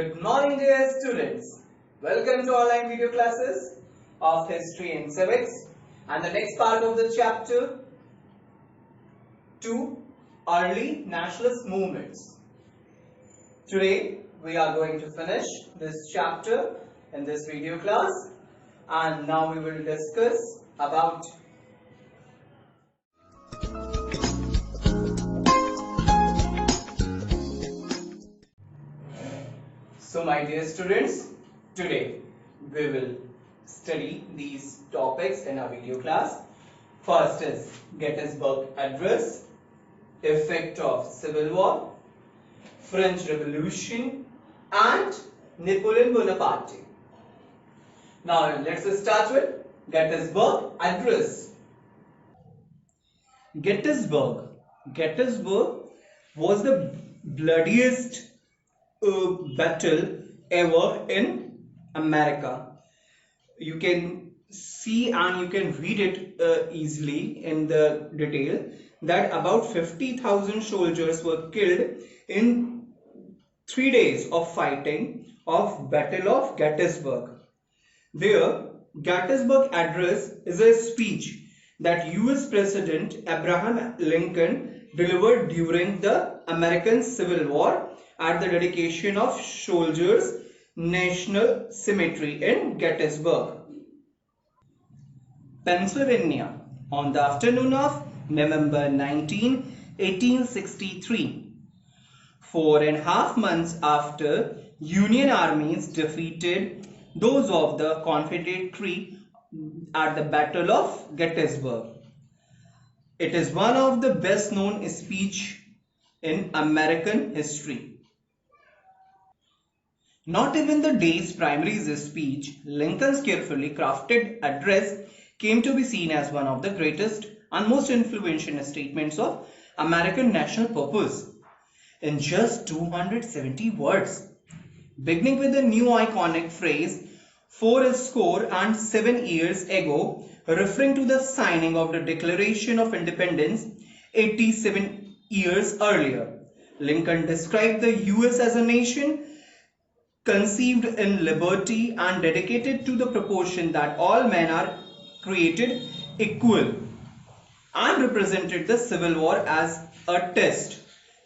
Good morning, dear students. Welcome to online video classes of History and Civics. And the next part of the chapter 2, Early Nationalist Movements. Today we are going to finish this chapter in this video class, and now we will discuss about So my dear students, today we will study these topics in our video class. First is Gettysburg Address, effect of Civil War, French Revolution and Napoleon Bonaparte. Now let's start with Gettysburg Address. Gettysburg was the bloodiest battle ever in America. You can see and you can read it easily in the detail that about 50,000 soldiers were killed in 3 days of fighting of Battle of Gettysburg. There, Gettysburg Address is a speech that US President Abraham Lincoln delivered during the American Civil War at the dedication of Soldiers' National Cemetery in Gettysburg, Pennsylvania, on the afternoon of November 19, 1863. 4.5 months after Union armies defeated those of the Confederate at the Battle of Gettysburg. It is one of the best known speeches in American history. Not even the day's primaries speech, Lincoln's carefully crafted address came to be seen as one of the greatest and most influential statements of American national purpose. In just 270 words, beginning with the new iconic phrase, 4.7 years ago, referring to the signing of the Declaration of Independence 87 years earlier, Lincoln described the US as a nation conceived in liberty and dedicated to the proportion that all men are created equal, and represented the Civil War as a test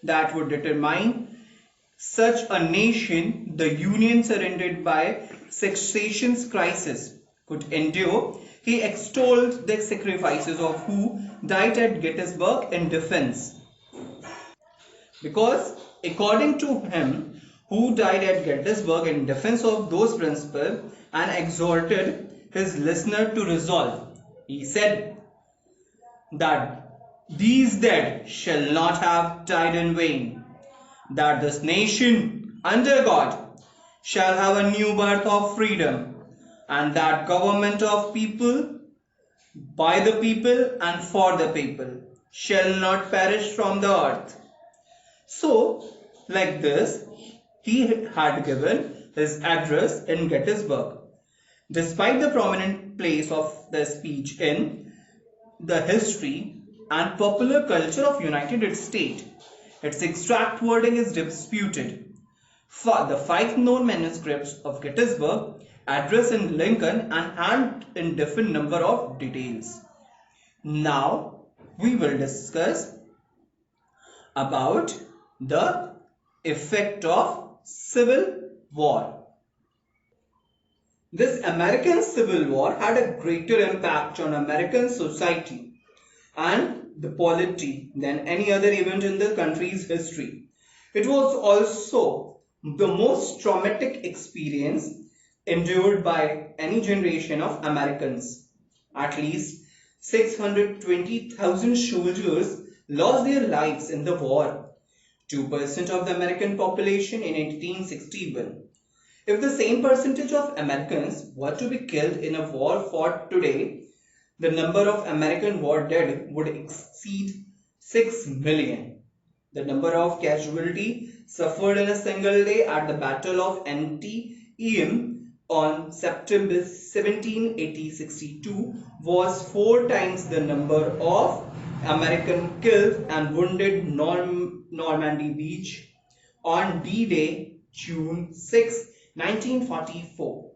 that would determine such a nation the Union surrendered by secession's crisis could endure. He extolled the sacrifices of who died at Gettysburg in defense, because according to him, who died at Gettysburg in defense of those principles, and exhorted his listener to resolve. He said that these dead shall not have died in vain, that this nation under God shall have a new birth of freedom, and that government of people, by the people and for the people, shall not perish from the earth. So, like this, he had given his address in Gettysburg. Despite the prominent place of the speech in the history and popular culture of United States, its exact wording is disputed. The 5 known manuscripts of Gettysburg address in Lincoln and in different number of details. Now we will discuss about the effect of Civil War. This American Civil War had a greater impact on American society and the polity than any other event in the country's history. It was also the most traumatic experience endured by any generation of Americans. At least 620,000 soldiers lost their lives in the war, 2% of the American population in 1861. If the same percentage of Americans were to be killed in a war fought today, the number of American war dead would exceed 6 million. The number of casualties suffered in a single day at the Battle of Antietam on September 17, 1862 was 4 times the number of American killed and wounded Normandy Beach on D-Day June 6, 1944.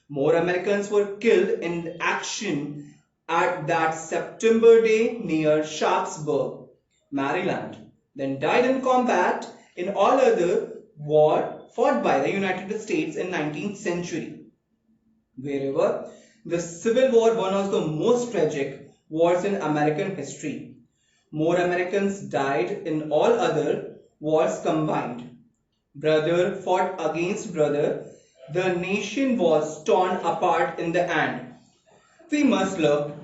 More Americans were killed in action at that September day near Sharpsburg, Maryland, than died in combat in all other war fought by the United States in 19th century. Wherever the Civil War, one of the most tragic wars in American history. More Americans died in all other wars combined. Brother fought against brother. The nation was torn apart in the end. We must look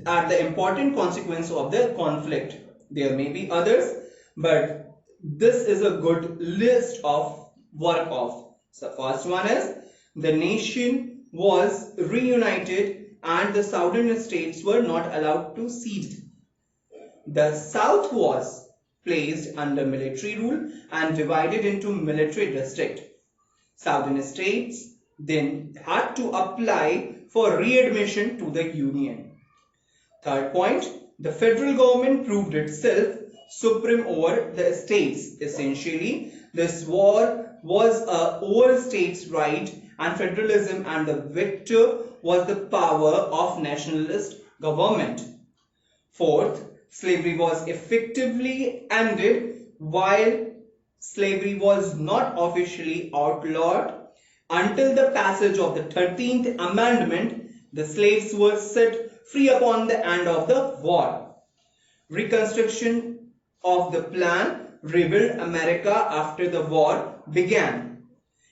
at the important consequence of the conflict. There may be others, but this is a good list of work of. So first one is the nation was reunited and the southern states were not allowed to cede. The south was placed under military rule and divided into military districts. Southern states then had to apply for readmission to the Union. Third point, the federal government proved itself supreme over the states. Essentially, this war was over states' right and federalism, and the victor was the power of nationalist government. Fourth, slavery was effectively ended while slavery was not officially outlawed. Until the passage of the 13th Amendment, the slaves were set free upon the end of the war. Reconstruction of the plan rebuilt America after the war began.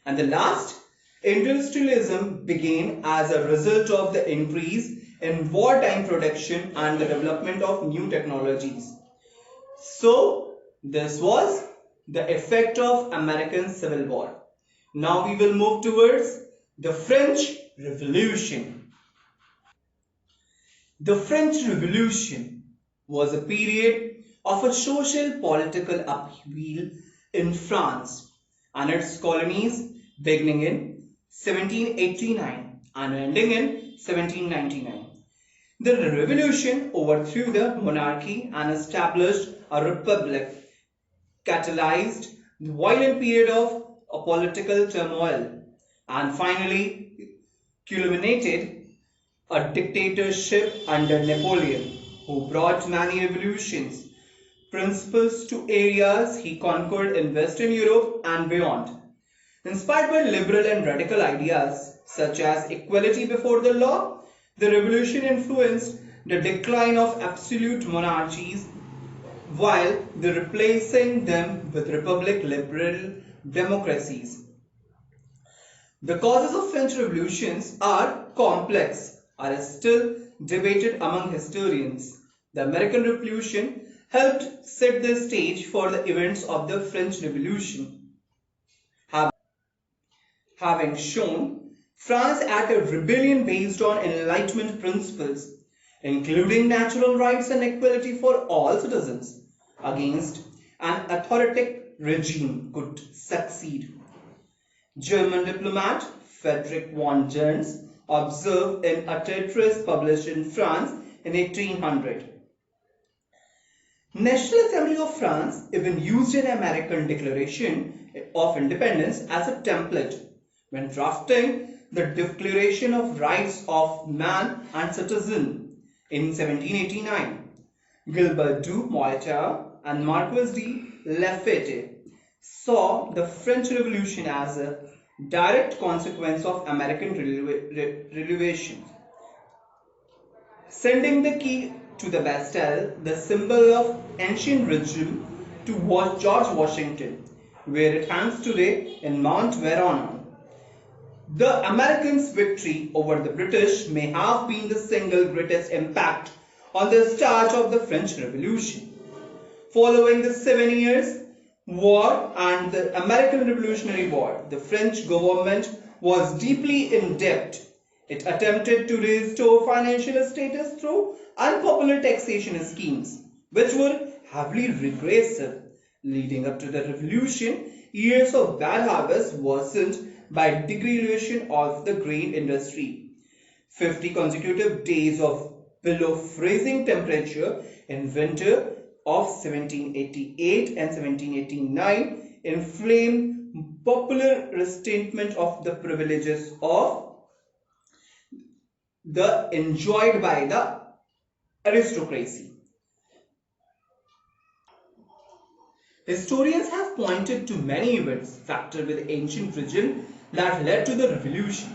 And the last, industrialism began as a result of the increase in wartime production and the development of new technologies. So, this was the effect of American Civil War. Now we will move towards the French Revolution. The French Revolution was a period of a social political upheaval in France and its colonies, beginning in 1789 and ending in 1799. The revolution overthrew the monarchy and established a republic, catalyzed the violent period of political turmoil, and finally culminated a dictatorship under Napoleon, who brought many revolutions, principles to areas he conquered in Western Europe and beyond. Inspired by liberal and radical ideas such as equality before the law, the revolution influenced the decline of absolute monarchies while replacing them with republic liberal democracies. The causes of French revolutions are complex, are still debated among historians. The American Revolution helped set the stage for the events of the French Revolution, having shown France at a rebellion based on Enlightenment principles, including natural rights and equality for all citizens, against an authoritarian regime could succeed. German diplomat Friedrich von Jerns observed in a treatise published in France in 1800. National Assembly of France even used an American Declaration of Independence as a template when drafting the Declaration of Rights of Man and Citizen in 1789. Gilbert du Moitié and Marquis de Lafayette saw the French Revolution as a direct consequence of American revolution, sending the key to the Bastille, the symbol of ancient regime, to George Washington, where it hangs today in Mount Vernon. The Americans' victory over the British may have been the single greatest impact on the start of the French Revolution. Following the 7 Years' War and the American Revolutionary War, the French government was deeply in debt. It attempted to restore financial status through unpopular taxation schemes, which were heavily regressive. Leading up to the revolution, years of bad harvest worsened by degradation of the grain industry. 50 consecutive days of below freezing temperature in winter of 1788 and 1789 inflamed popular restatement of the privileges of the enjoyed by the aristocracy. Historians have pointed to many events factored with ancient region that led to the revolution.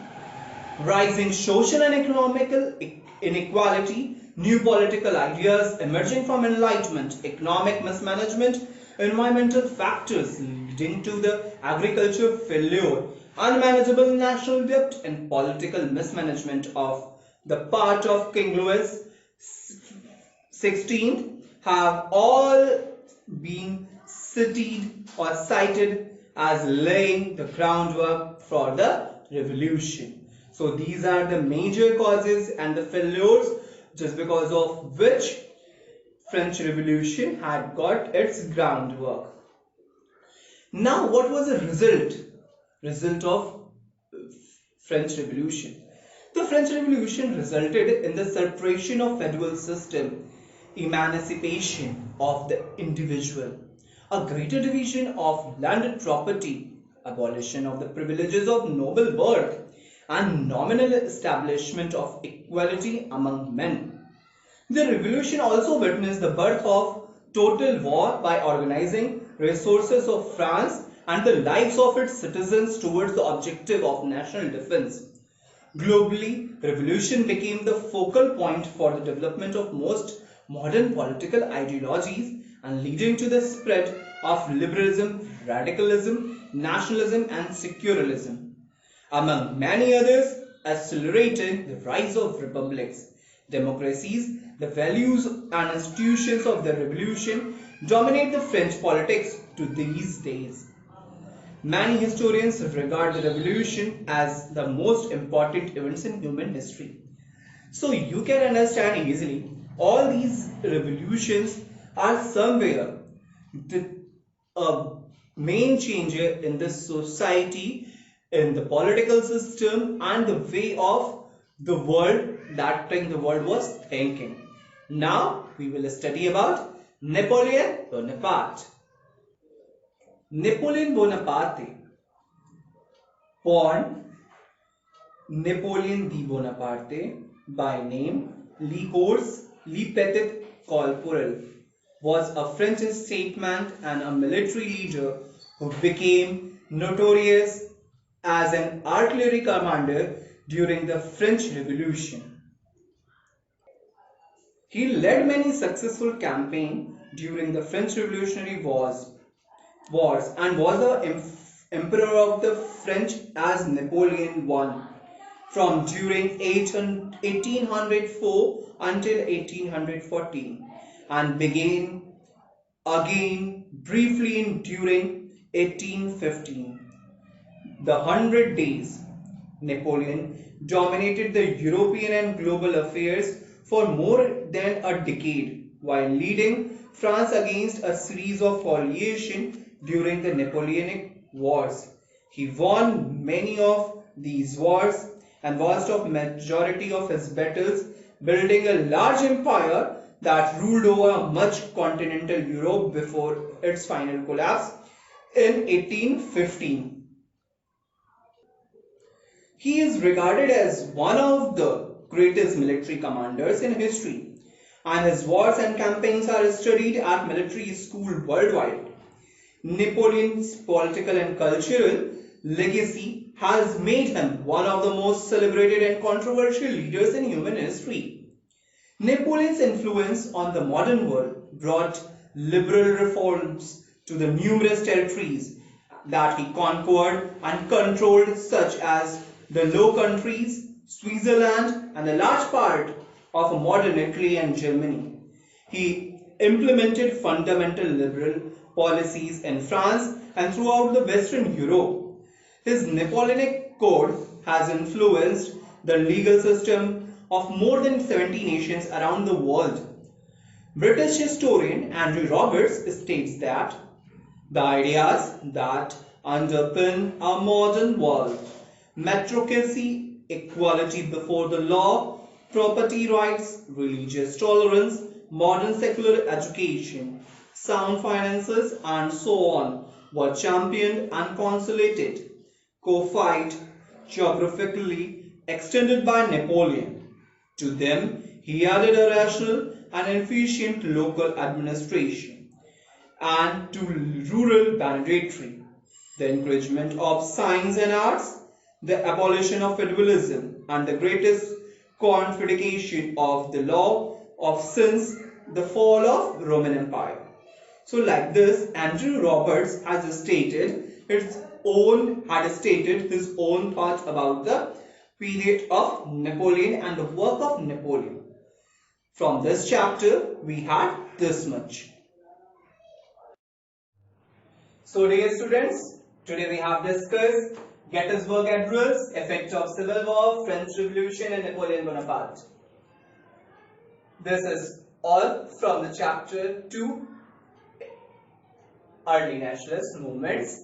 Rising social and economical inequality, new political ideas emerging from enlightenment, economic mismanagement, environmental factors leading to the agriculture failure, unmanageable national debt, and political mismanagement of the part of King Louis XVI have all been cited as laying the groundwork for the revolution. So these are the major causes and the failures just because of which French Revolution had got its groundwork. Now what was the result of French Revolution? The French Revolution resulted in the separation of feudal system, emancipation of the individual, a greater division of landed property, abolition of the privileges of noble birth, and nominal establishment of equality among men. The revolution also witnessed the birth of total war by organizing resources of France and the lives of its citizens towards the objective of national defense. Globally, revolution became the focal point for the development of most modern political ideologies and leading to the spread of liberalism, radicalism, nationalism and secularism, among many others, accelerating the rise of republics, democracies. The values and institutions of the revolution dominate the French politics to these days. Many historians regard the revolution as the most important events in human history. So you can understand easily all these revolutions are somewhere the main changer in the society, in the political system and the way of the world that time the world was thinking. Now we will study about Napoleon Bonaparte. Napoleon Bonaparte, born Napoleon di Bonaparte, by name Licours Le Petit Corporal, was a French statesman and a military leader who became notorious as an artillery commander during the French Revolution. He led many successful campaigns during the French Revolutionary Wars and was the emperor of the French as Napoleon I from during 1804 until 1814 and began again briefly during 1815. The 100 Days. Napoleon dominated the European and global affairs for more than a decade while leading France against a series of coalitions during the Napoleonic Wars. He won many of these wars and lost a majority of his battles, building a large empire that ruled over much continental Europe before its final collapse in 1815. He is regarded as one of the greatest military commanders in history, and his wars and campaigns are studied at military schools worldwide. Napoleon's political and cultural legacy has made him one of the most celebrated and controversial leaders in human history. Napoleon's influence on the modern world brought liberal reforms to the numerous territories that he conquered and controlled, such as the Low Countries, Switzerland, and a large part of modern Italy and Germany. He implemented fundamental liberal policies in France and throughout the Western Europe. His Napoleonic Code has influenced the legal system of more than 70 nations around the world. British historian Andrew Roberts states that the ideas that underpin our modern world, meritocracy, equality before the law, property rights, religious tolerance, modern secular education, sound finances, and so on, were championed and consolidated, co-fight geographically extended by Napoleon. To them, he added a rational and efficient local administration and to rural banditry, the encouragement of science and arts, the abolition of feudalism, and the greatest codification of the law of since the fall of Roman Empire. So, like this, Andrew Roberts has stated his own thoughts about the period of Napoleon and the work of Napoleon. From this chapter, we had this much. So, dear students, today we have discussed Gettysburg Address, effect of Civil War, French Revolution, and Napoleon Bonaparte. This is all from the chapter 2, Early Nationalist Movements.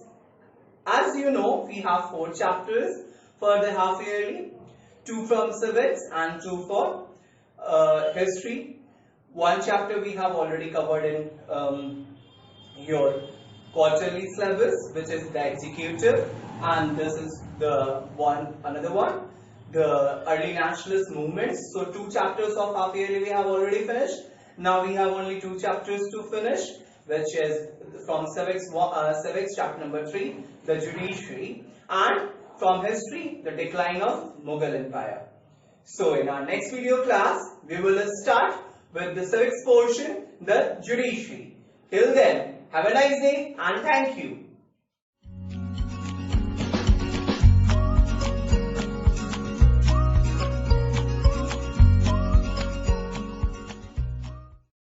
As you know, we have 4 chapters for the half yearly, 2 from civics and 2 for history. 1 chapter we have already covered in your quarterly syllabus, which is the executive, and this is the another one, the early nationalist movements. So 2 chapters of half yearly we have already finished. Now we have only 2 chapters to finish, which is from civics chapter number 3, the judiciary, and from history, the decline of Mughal Empire. So in our next video class, we will start with the civics portion, the judiciary. Till then, have a nice day and thank you.